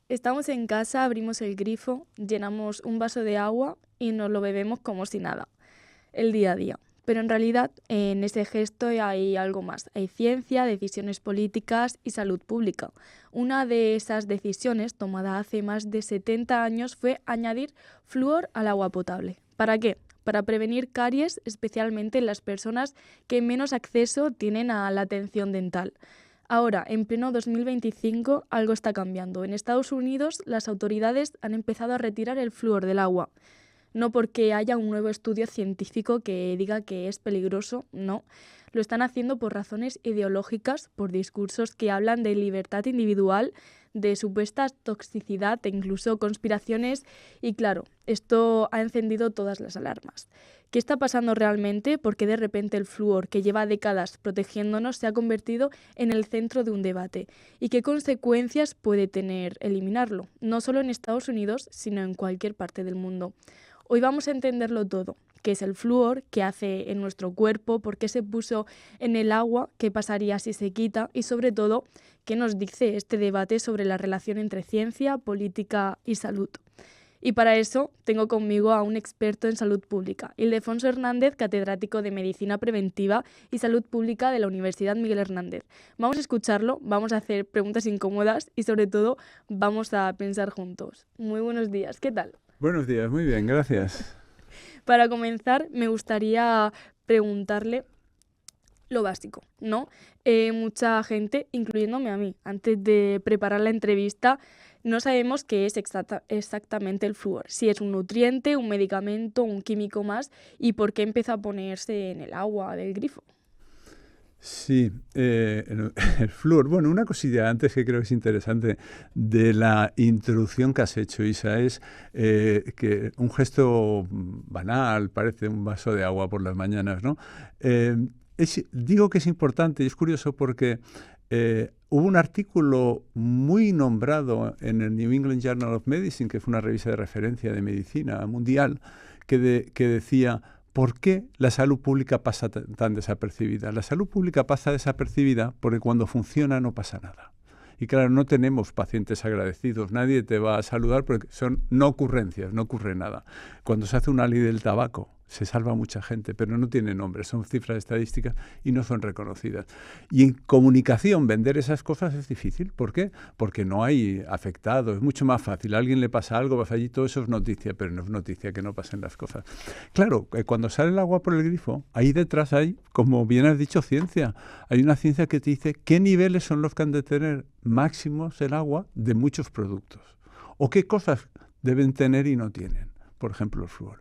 Estamos en casa, abrimos el grifo, llenamos un vaso de agua y nos lo bebemos como si nada, el día a día. Pero en realidad en ese gesto hay algo más. Hay ciencia, decisiones políticas y salud pública. Una de esas decisiones, tomada hace más de 70 años, fue añadir flúor al agua potable. ¿Para qué? Para prevenir caries, especialmente en las personas que menos acceso tienen a la atención dental. Ahora, en pleno 2025, algo está cambiando. En Estados Unidos, las autoridades han empezado a retirar el flúor del agua. No porque haya un nuevo estudio científico que diga que es peligroso, no. Lo están haciendo por razones ideológicas, por discursos que hablan de libertad individual, de supuesta toxicidad e incluso conspiraciones. Y claro, esto ha encendido todas las alarmas. ¿Qué está pasando realmente? Porque de repente el flúor, que lleva décadas protegiéndonos, se ha convertido en el centro de un debate. ¿Y qué consecuencias puede tener eliminarlo? No solo en Estados Unidos, sino en cualquier parte del mundo. Hoy vamos a entenderlo todo, qué es el flúor, qué hace en nuestro cuerpo, por qué se puso en el agua, qué pasaría si se quita y sobre todo, qué nos dice este debate sobre la relación entre ciencia, política y salud. Y para eso tengo conmigo a un experto en salud pública, Ildefonso Hernández, catedrático de Medicina Preventiva y Salud Pública de la Universidad Miguel Hernández. Vamos a escucharlo, vamos a hacer preguntas incómodas y sobre todo vamos a pensar juntos. Muy buenos días, ¿qué tal? Buenos días, muy bien, gracias. Para comenzar, me gustaría preguntarle lo básico, ¿no? Mucha gente, incluyéndome a mí, antes de preparar la entrevista, no sabemos qué es exactamente el flúor. Si es un nutriente, un medicamento, un químico más, y por qué empieza a ponerse en el agua del grifo. Sí, el flúor. Bueno, una cosilla antes que creo que es interesante de la introducción que has hecho, Isa, es que un gesto banal, parece un vaso de agua por las mañanas, ¿no? Digo que es importante y es curioso porque hubo un artículo muy nombrado en el New England Journal of Medicine, que fue una revista de referencia de medicina mundial, que decía: ¿por qué la salud pública pasa tan desapercibida? La salud pública pasa desapercibida porque cuando funciona no pasa nada. Y claro, no tenemos pacientes agradecidos, nadie te va a saludar porque son no ocurrencias, no ocurre nada. Cuando se hace una ley del tabaco, se salva mucha gente, pero no tiene nombre, son cifras estadísticas y no son reconocidas. Y en comunicación vender esas cosas es difícil. ¿Por qué? Porque no hay afectados, es mucho más fácil. A alguien le pasa algo, vas allí, todo eso es noticia, pero no es noticia que no pasen las cosas. Claro, cuando sale el agua por el grifo, ahí detrás hay, como bien has dicho, ciencia. Hay una ciencia que te dice qué niveles son los que han de tener máximos el agua de muchos productos. O qué cosas deben tener y no tienen. Por ejemplo, el flúor.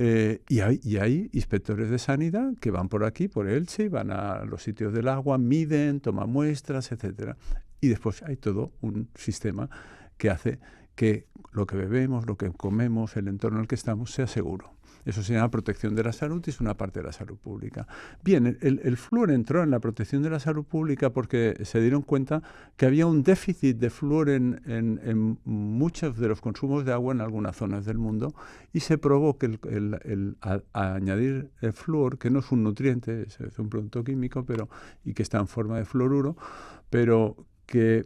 Y hay inspectores de sanidad que van por aquí, por Elche, y van a los sitios del agua, miden, toman muestras, etcétera. Y después hay todo un sistema que hace que lo que bebemos, lo que comemos, el entorno en el que estamos sea seguro. Eso se llama protección de la salud y es una parte de la salud pública. Bien, el flúor entró en la protección de la salud pública porque se dieron cuenta que había un déficit de flúor en muchos de los consumos de agua en algunas zonas del mundo y se probó que a añadir el flúor, que no es un nutriente, es un producto químico y que está en forma de fluoruro, pero que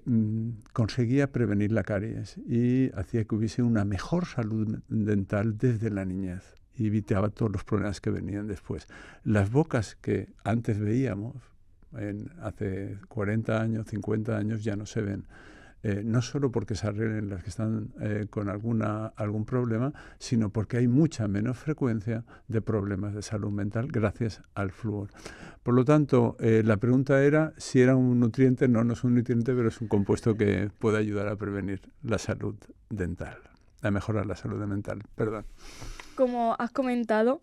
conseguía prevenir la caries y hacía que hubiese una mejor salud dental desde la niñez y evitaba todos los problemas que venían después. Las bocas que antes veíamos, hace 40 años, 50 años, ya no se ven. No solo porque se arreglen las que están con algún problema, sino porque hay mucha menos frecuencia de problemas de salud mental gracias al flúor. Por lo tanto, la pregunta era si era un nutriente. No, no es un nutriente, pero es un compuesto que puede ayudar a prevenir la salud dental, a mejorar la salud mental. Perdón. Como has comentado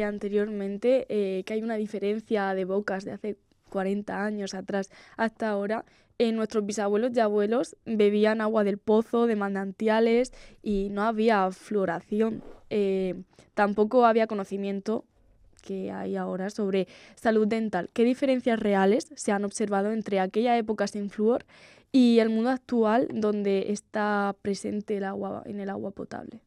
anteriormente, que hay una diferencia de bocas de hace 40 años atrás hasta ahora. Nuestros bisabuelos y abuelos bebían agua del pozo, de manantiales y no había fluoración. Tampoco había conocimiento que hay ahora sobre salud dental. ¿Qué diferencias reales se han observado entre aquella época sin flúor y el mundo actual donde está presente el agua en el agua potable?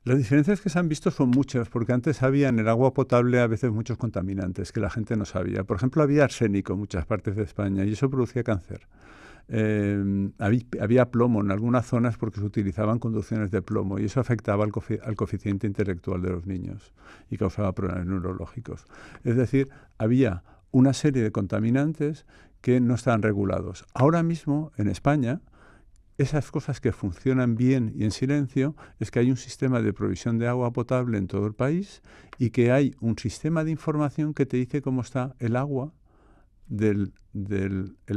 Las diferencias que se han visto son muchas, porque antes había en el agua potable a veces muchos contaminantes que la gente no sabía. Por ejemplo, había arsénico en muchas partes de España y eso producía cáncer. Había plomo en algunas zonas porque se utilizaban conducciones de plomo y eso afectaba al coeficiente intelectual de los niños y causaba problemas neurológicos. Es decir, había una serie de contaminantes que no estaban regulados. Ahora mismo, en España, esas cosas que funcionan bien y en silencio es que hay un sistema de provisión de agua potable en todo el país y que hay un sistema de información que te dice cómo está el agua el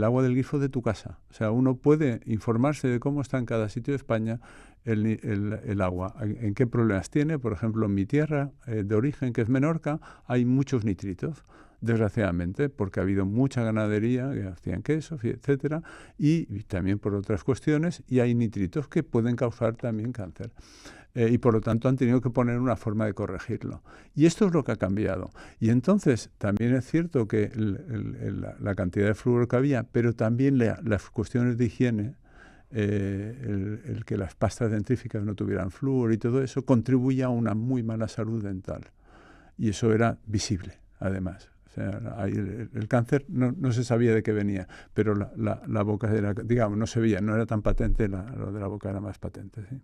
agua del grifo de tu casa. O sea, uno puede informarse de cómo está en cada sitio de España el agua, en qué problemas tiene. Por ejemplo, en mi tierra de origen, que es Menorca, hay muchos nitritos, desgraciadamente, porque ha habido mucha ganadería que hacían queso, etcétera, y también por otras cuestiones, y hay nitritos que pueden causar también cáncer. Y por lo tanto han tenido que poner una forma de corregirlo. Y esto es lo que ha cambiado. Y entonces también es cierto que la cantidad de flúor que había, pero también las cuestiones de higiene, el que las pastas dentífricas no tuvieran flúor y todo eso, contribuye a una muy mala salud dental. Y eso era visible, además. O sea, el cáncer no se sabía de qué venía, pero la boca era, digamos, no se veía, no era tan patente, lo de la boca era más patente, sí.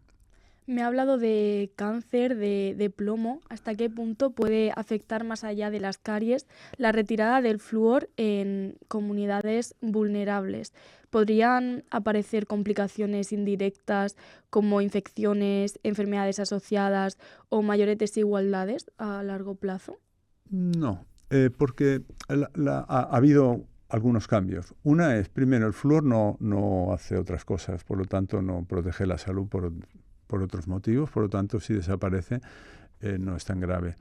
Me ha hablado de cáncer, de plomo. ¿Hasta qué punto puede afectar, más allá de las caries, la retirada del flúor en comunidades vulnerables? ¿Podrían aparecer complicaciones indirectas como infecciones, enfermedades asociadas o mayores desigualdades a largo plazo? No, porque ha habido algunos cambios. Una es, primero, el flúor no hace otras cosas, por lo tanto no protege la salud por otros motivos, por lo tanto si desaparece no es tan grave.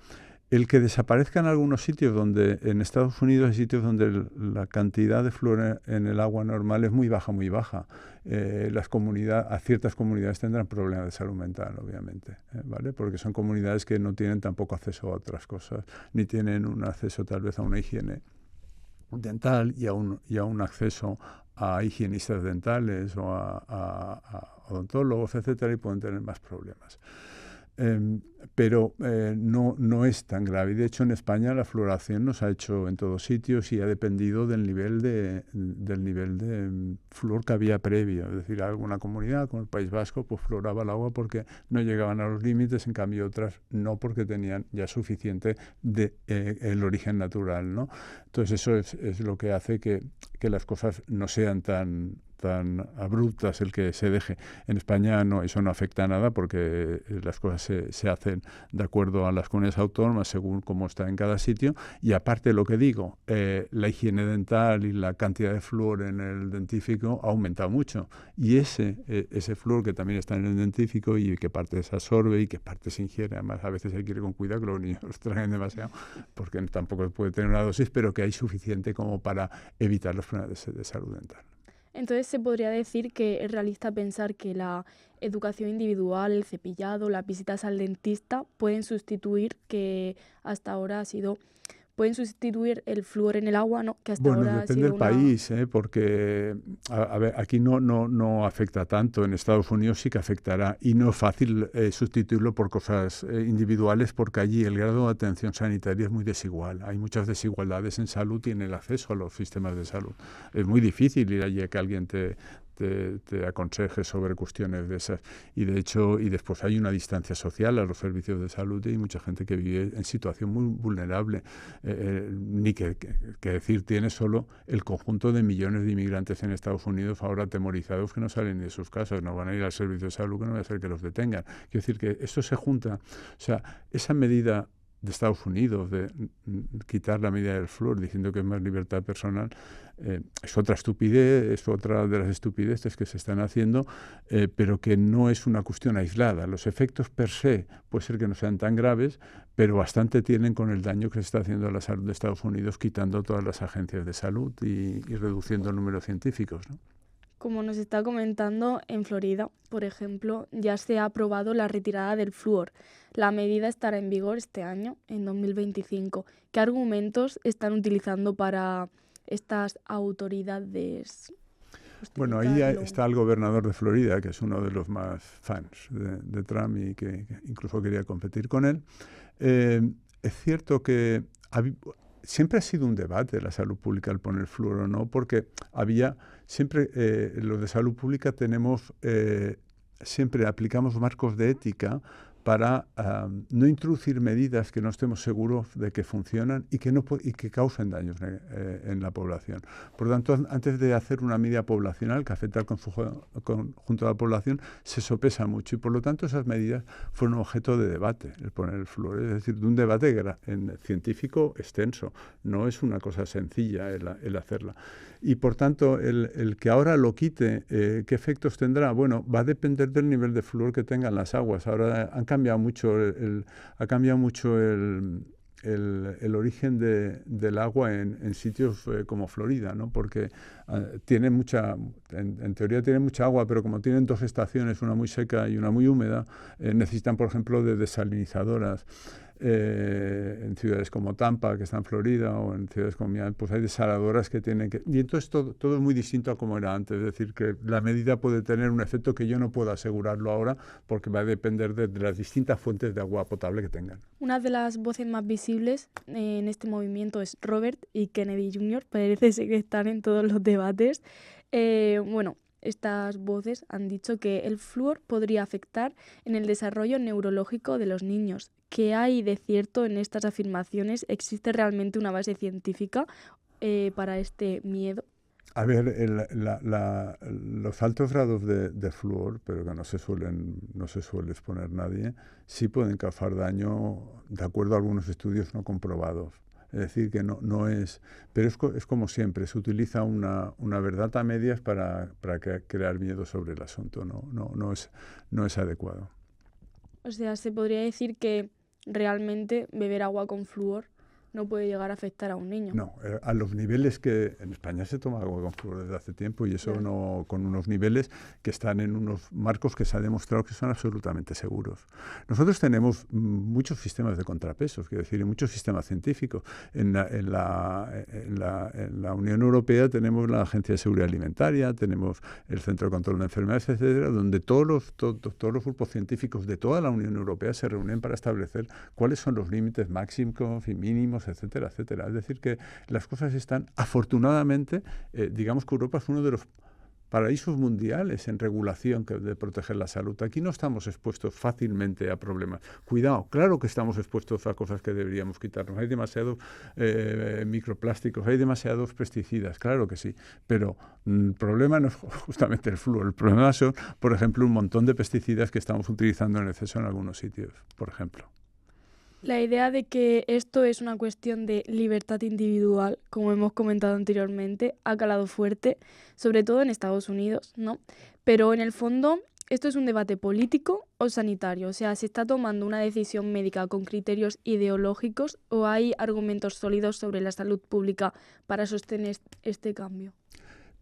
El que desaparezca en algunos sitios donde, en Estados Unidos hay sitios donde la cantidad de flúor en el agua normal es muy baja, muy baja. A ciertas comunidades tendrán problemas de salud mental, obviamente, ¿vale? Porque son comunidades que no tienen tampoco acceso a otras cosas, ni tienen un acceso tal vez a una higiene dental y a un acceso a higienistas dentales o a odontólogos, etcétera, y pueden tener más problemas. Pero no es tan grave. De hecho, en España la fluoración no se ha hecho en todos sitios y ha dependido del nivel de flúor que había previo. Es decir, alguna comunidad, como el País Vasco, pues fluoraba el agua porque no llegaban a los límites, en cambio otras no, porque tenían ya suficiente el origen natural, ¿no? Entonces eso es lo que hace que las cosas no sean tan abruptas, el que se deje. En España eso no afecta a nada porque las cosas se hacen de acuerdo a las comunidades autónomas según cómo está en cada sitio, y aparte lo que digo, la higiene dental y la cantidad de flúor en el dentífrico ha aumentado mucho, y ese flúor que también está en el dentífrico y que parte se absorbe y que parte se ingiere, además a veces hay que ir con cuidado que los niños los traigan demasiado porque tampoco puede tener una dosis, pero que hay suficiente como para evitar los problemas de salud dental. Entonces se podría decir que es realista pensar que la educación individual, el cepillado, las visitas al dentista pueden sustituir, que hasta ahora pueden sustituir el flúor en el agua, ¿no? Que hasta Bueno, ahora ha depende sido del país, porque a ver, aquí no afecta tanto. En Estados Unidos sí que afectará y no es fácil sustituirlo por cosas individuales, porque allí el grado de atención sanitaria es muy desigual. Hay muchas desigualdades en salud y en el acceso a los sistemas de salud. Es muy difícil ir allí a que alguien te aconseje sobre cuestiones de esas. Y de hecho, y después hay una distancia social a los servicios de salud y hay mucha gente que vive en situación muy vulnerable. Ni que decir tiene solo el conjunto de millones de inmigrantes en Estados Unidos ahora atemorizados que no salen de sus casas, no van a ir al servicio de salud, que no va a ser que los detengan. Quiero decir que esto se junta. O sea, esa medida de Estados Unidos de quitar la medida del flúor diciendo que es más libertad personal, es otra estupidez, es otra de las estupideces que se están haciendo, pero que no es una cuestión aislada. Los efectos per se puede ser que no sean tan graves, pero bastante tienen con el daño que se está haciendo a la salud de Estados Unidos, quitando todas las agencias de salud y reduciendo el número de científicos, ¿no? Como nos está comentando, en Florida, por ejemplo, ya se ha aprobado la retirada del flúor. La medida estará en vigor este año, en 2025. ¿Qué argumentos están utilizando para estas autoridades? Bueno, ahí justificarlo. está el gobernador de Florida, que es uno de los más fans de Trump y que incluso quería competir con él. Es cierto que siempre ha sido un debate la salud pública el poner flúor o no, porque siempre los de salud pública siempre aplicamos marcos de ética para no introducir medidas que no estemos seguros de que funcionan y que causen daños en la población. Por lo tanto, antes de hacer una medida poblacional que afecta al conjunto de la población, se sopesa mucho y por lo tanto esas medidas fueron objeto de debate, el poner el flúor, es decir, de un debate científico extenso. No es una cosa sencilla el hacerla. Y por tanto, el que ahora lo quite, ¿qué efectos tendrá? Bueno, va a depender del nivel de flúor que tengan las aguas. Ahora ha cambiado mucho el origen del agua en sitios como Florida, ¿no? Porque tiene en teoría tiene mucha agua, pero como tienen dos estaciones, una muy seca y una muy húmeda, necesitan, por ejemplo, de desalinizadoras. En ciudades como Tampa, que está en Florida, o en ciudades como Miami, pues hay desaladoras que tienen que... Y entonces todo es muy distinto a como era antes, es decir, que la medida puede tener un efecto que yo no puedo asegurarlo ahora porque va a depender de las distintas fuentes de agua potable que tengan. Una de las voces más visibles en este movimiento es Robert y Kennedy Jr., parece ser que están en todos los debates. Bueno, estas voces han dicho que el flúor podría afectar en el desarrollo neurológico de los niños. ¿Qué hay de cierto en estas afirmaciones? ¿Existe realmente una base científica para este miedo? A ver, los altos grados de flúor, pero que no se suele exponer nadie, sí pueden causar daño de acuerdo a algunos estudios no comprobados. Es decir, que no es... Pero es como siempre, se utiliza una verdad a medias para crear miedo sobre el asunto. No es adecuado. O sea, se podría decir que realmente beber agua con flúor no puede llegar a afectar a un niño. No, a los niveles que en España se toma agua con flúor desde hace tiempo y eso Claro. no, con unos niveles que están en unos marcos que se ha demostrado que son absolutamente seguros. Nosotros tenemos muchos sistemas de contrapesos, quiero decir, y muchos sistemas científicos. En la Unión Europea tenemos la Agencia de Seguridad Alimentaria, tenemos el Centro de Control de Enfermedades, etcétera, donde todos los grupos científicos de toda la Unión Europea se reúnen para establecer cuáles son los límites máximos y mínimos, etcétera, etcétera. Es decir, que las cosas están, afortunadamente, digamos que Europa es uno de los paraísos mundiales en regulación de proteger la salud. Aquí no estamos expuestos fácilmente a problemas. Cuidado, claro que estamos expuestos a cosas que deberíamos quitarnos. Hay demasiados microplásticos, hay demasiados pesticidas, claro que sí. Pero el problema no es justamente el flúor. El problema son, por ejemplo, un montón de pesticidas que estamos utilizando en exceso en algunos sitios, por ejemplo. La idea de que esto es una cuestión de libertad individual, como hemos comentado anteriormente, ha calado fuerte, sobre todo en Estados Unidos, ¿no? Pero en el fondo, ¿esto es un debate político o sanitario? O sea, ¿se está tomando una decisión médica con criterios ideológicos o hay argumentos sólidos sobre la salud pública para sostener este cambio?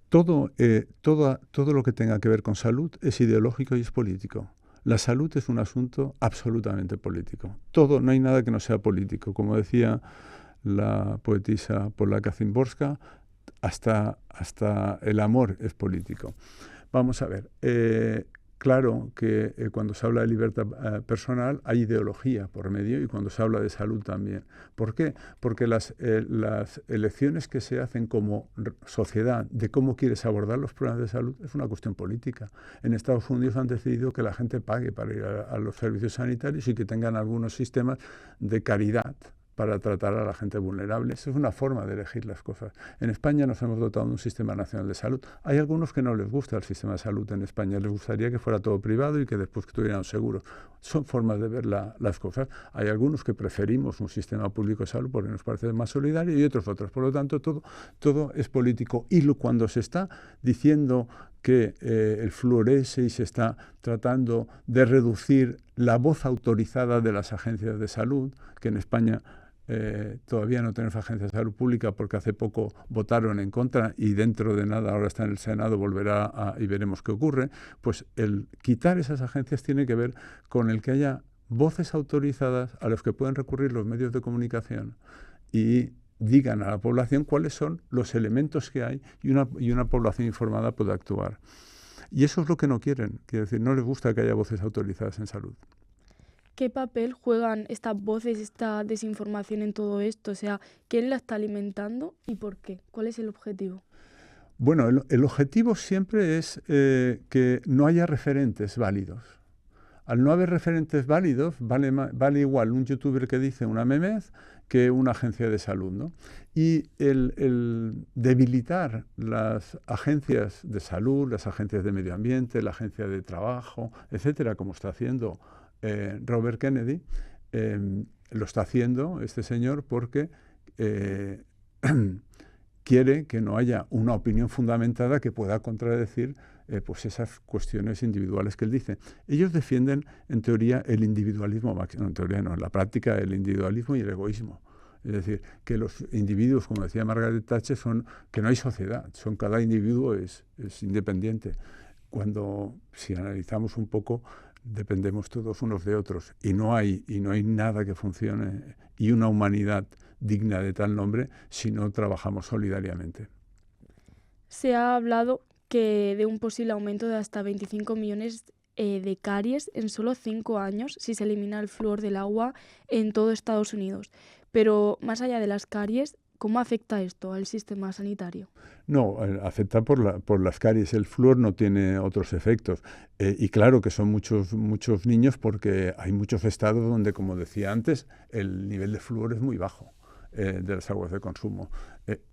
Todo lo que tenga que ver con salud es ideológico y es político. La salud es un asunto absolutamente político. No hay nada que no sea político. Como decía la poetisa polaca Szymborska, hasta el amor es político. Vamos a ver. Claro que cuando se habla de libertad personal hay ideología por medio y cuando se habla de salud también. ¿Por qué? Porque las elecciones que se hacen como sociedad de cómo quieres abordar los problemas de salud es una cuestión política. En Estados Unidos han decidido que la gente pague para ir a los servicios sanitarios y que tengan algunos sistemas de caridad para tratar a la gente vulnerable. Esa es una forma de elegir las cosas. En España nos hemos dotado de un sistema nacional de salud. Hay algunos que no les gusta el sistema de salud en España. Les gustaría que fuera todo privado y que después tuvieran seguros. Son formas de ver las cosas. Hay algunos que preferimos un sistema público de salud porque nos parece más solidario y otros. Por lo tanto, todo es político. Y cuando se está diciendo que el flúor y se está tratando de reducir la voz autorizada de las agencias de salud, que en España todavía no tenemos agencias de salud pública porque hace poco votaron en contra y dentro de nada, ahora está en el Senado, volverá y veremos qué ocurre, pues el quitar esas agencias tiene que ver con el que haya voces autorizadas a los que pueden recurrir los medios de comunicación y digan a la población cuáles son los elementos que hay y una población informada puede actuar. Y eso es lo que no quieren. Quiero decir, no les gusta que haya voces autorizadas en salud. ¿Qué papel juegan estas voces, esta desinformación en todo esto? O sea, ¿quién la está alimentando y por qué? ¿Cuál es el objetivo? Bueno, el objetivo siempre es que no haya referentes válidos. Al no haber referentes válidos, vale igual un youtuber que dice una memez que una agencia de salud, ¿no? Y el debilitar las agencias de salud, las agencias de medio ambiente, la agencia de trabajo, etcétera, como está haciendo Robert Kennedy, lo está haciendo este señor porque quiere que no haya una opinión fundamentada que pueda contradecir pues esas cuestiones individuales que él dice. Ellos defienden, en teoría, el individualismo máximo. En teoría no, en la práctica, el individualismo y el egoísmo. Es decir, que los individuos, como decía Margaret Thatcher, son que no hay sociedad. Cada individuo es independiente. Si analizamos un poco, dependemos todos unos de otros. Y no hay nada que funcione y una humanidad digna de tal nombre si no trabajamos solidariamente. Se ha hablado de un posible aumento de hasta 25 millones de caries en solo 5 años si se elimina el flúor del agua en todo Estados Unidos. Pero más allá de las caries, ¿cómo afecta esto al sistema sanitario? No, afecta por las caries. El flúor no tiene otros efectos. Y claro que son muchos niños porque hay muchos estados donde, como decía antes, el nivel de flúor es muy bajo de las aguas de consumo.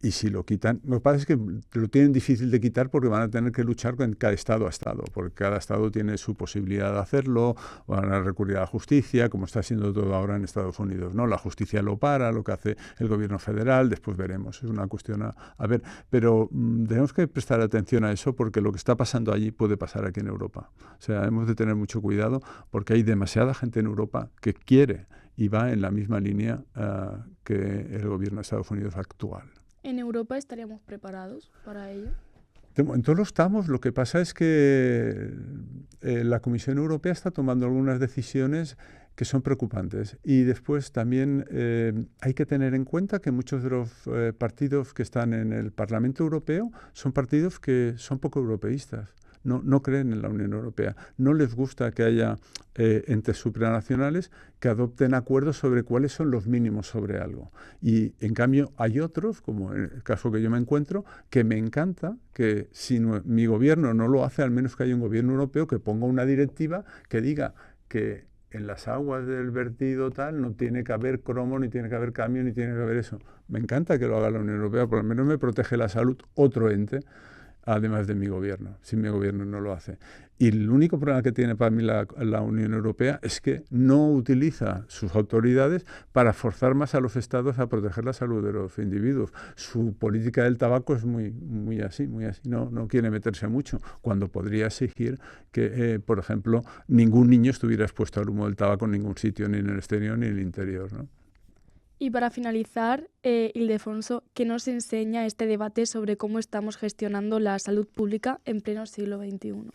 Y si lo quitan, lo que pasa es que lo tienen difícil de quitar porque van a tener que luchar con cada estado a estado, porque cada estado tiene su posibilidad de hacerlo, van a recurrir a la justicia, como está siendo todo ahora en Estados Unidos, ¿no? La justicia lo para, lo que hace el gobierno federal, después veremos, es una cuestión a ver, pero tenemos que prestar atención a eso porque lo que está pasando allí puede pasar aquí en Europa. O sea, hemos de tener mucho cuidado porque hay demasiada gente en Europa que quiere y va en la misma línea que el gobierno de Estados Unidos actual. ¿En Europa estaríamos preparados para ello? De momento lo estamos. Lo que pasa es que la Comisión Europea está tomando algunas decisiones que son preocupantes. Y después también hay que tener en cuenta que muchos de los partidos que están en el Parlamento Europeo son partidos que son poco europeístas. No creen en la Unión Europea. No les gusta que haya entes supranacionales que adopten acuerdos sobre cuáles son los mínimos sobre algo. Y en cambio hay otros, como en el caso que yo me encuentro, que me encanta que si mi gobierno no lo hace, al menos que haya un gobierno europeo que ponga una directiva que diga que en las aguas del vertido tal no tiene que haber cromo, ni tiene que haber cadmio, ni tiene que haber eso. Me encanta que lo haga la Unión Europea, por lo menos me protege la salud otro ente, además de mi gobierno, si mi gobierno no lo hace. Y el único problema que tiene para mí la Unión Europea es que no utiliza sus autoridades para forzar más a los estados a proteger la salud de los individuos. Su política del tabaco es muy así. No quiere meterse mucho, cuando podría exigir que, por ejemplo, ningún niño estuviera expuesto al humo del tabaco en ningún sitio, ni en el exterior ni en el interior, ¿no? Y para finalizar, Ildefonso, ¿qué nos enseña este debate sobre cómo estamos gestionando la salud pública en pleno siglo XXI?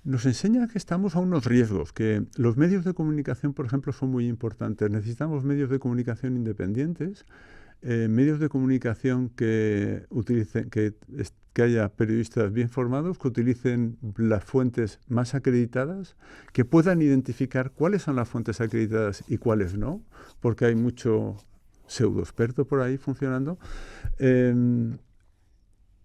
Nos enseña que estamos a unos riesgos, que los medios de comunicación, por ejemplo, son muy importantes. Necesitamos medios de comunicación independientes, medios de comunicación que utilicen, que haya periodistas bien formados, que utilicen las fuentes más acreditadas, que puedan identificar cuáles son las fuentes acreditadas y cuáles no, porque hay mucho pseudoexperto por ahí funcionando.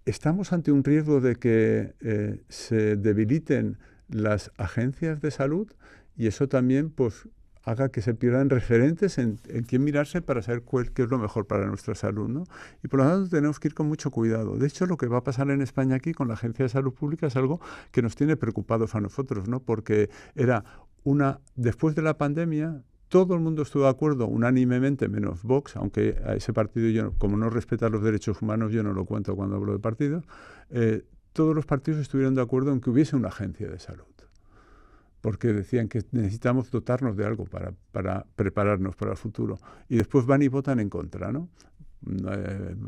Estamos ante un riesgo de que se debiliten las agencias de salud y eso también pues haga que se pierdan referentes en quién mirarse para saber qué es lo mejor para nuestra salud, ¿no? Y por lo tanto tenemos que ir con mucho cuidado. De hecho, lo que va a pasar en España aquí con la Agencia de Salud Pública es algo que nos tiene preocupados a nosotros, ¿no? Porque después de la pandemia, todo el mundo estuvo de acuerdo unánimemente, menos Vox, aunque a ese partido yo, como no respeta los derechos humanos, yo no lo cuento cuando hablo de partidos, todos los partidos estuvieron de acuerdo en que hubiese una agencia de salud, porque decían que necesitamos dotarnos de algo para prepararnos para el futuro. Y después van y votan en contra, ¿no?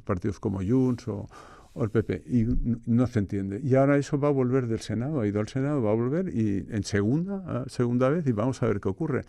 Partidos como Junts o el PP, y no se entiende. Y ahora eso va a volver del Senado, ha ido al Senado, va a volver y en segunda vez y vamos a ver qué ocurre.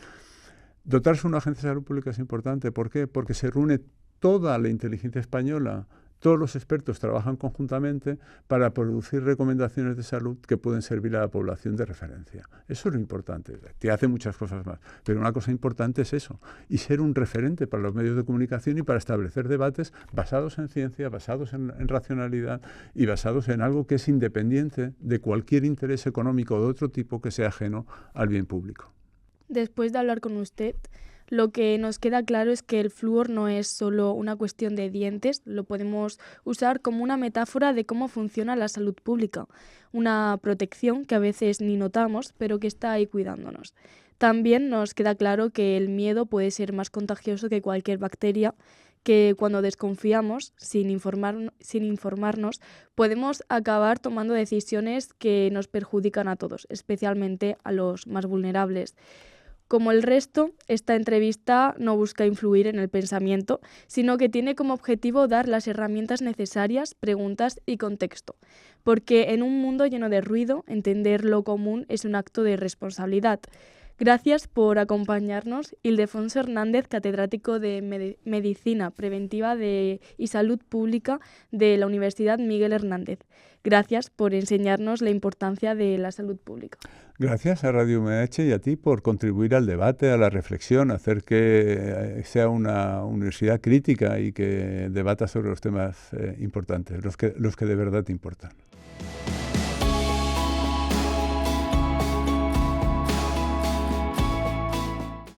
Dotarse de una agencia de salud pública es importante. ¿Por qué? Porque se reúne toda la inteligencia española, todos los expertos trabajan conjuntamente para producir recomendaciones de salud que pueden servir a la población de referencia. Eso es lo importante. Te hace muchas cosas más, pero una cosa importante es eso, y ser un referente para los medios de comunicación y para establecer debates basados en ciencia, basados en racionalidad y basados en algo que es independiente de cualquier interés económico de otro tipo que sea ajeno al bien público. Después de hablar con usted, lo que nos queda claro es que el flúor no es solo una cuestión de dientes, lo podemos usar como una metáfora de cómo funciona la salud pública, una protección que a veces ni notamos, pero que está ahí cuidándonos. También nos queda claro que el miedo puede ser más contagioso que cualquier bacteria, que cuando desconfiamos, sin informarnos, podemos acabar tomando decisiones que nos perjudican a todos, especialmente a los más vulnerables. Como el resto, esta entrevista no busca influir en el pensamiento, sino que tiene como objetivo dar las herramientas necesarias, preguntas y contexto. Porque en un mundo lleno de ruido, entender lo común es un acto de responsabilidad. Gracias por acompañarnos, Ildefonso Hernández, catedrático de Medicina Preventiva y Salud Pública de la Universidad Miguel Hernández. Gracias por enseñarnos la importancia de la salud pública. Gracias a Radio UMH y a ti por contribuir al debate, a la reflexión, hacer que sea una universidad crítica y que debata sobre los temas importantes, los que de verdad te importan.